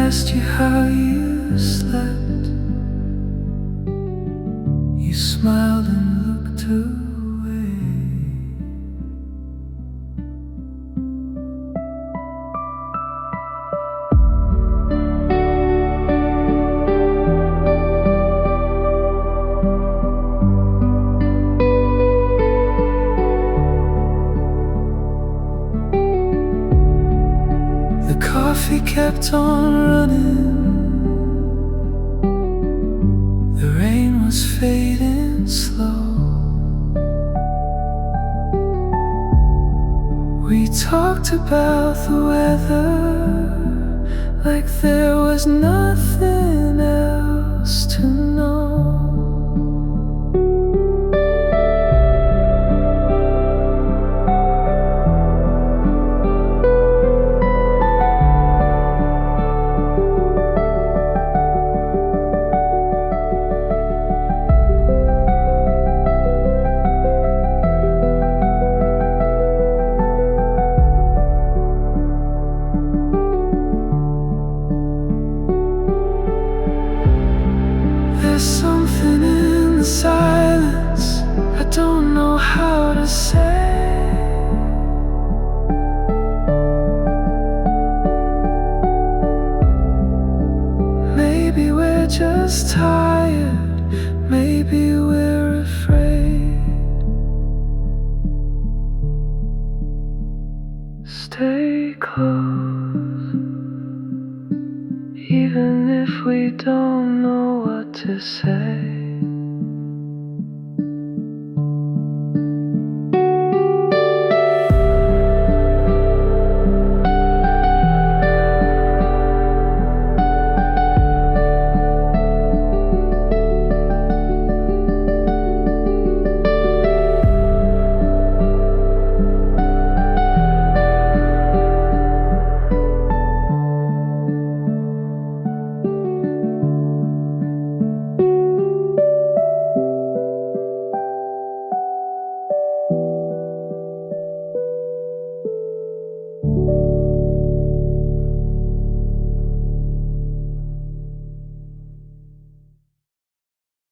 asked you how you slept, you smiled and looked away. The coffee kept on running, the rain was fading slow. We talked about the weather like there was nothing else to know. There's something in the silence I don't know how to say. Maybe we're just tired, maybe we're afraid. Stay close, even if we don't know what to say.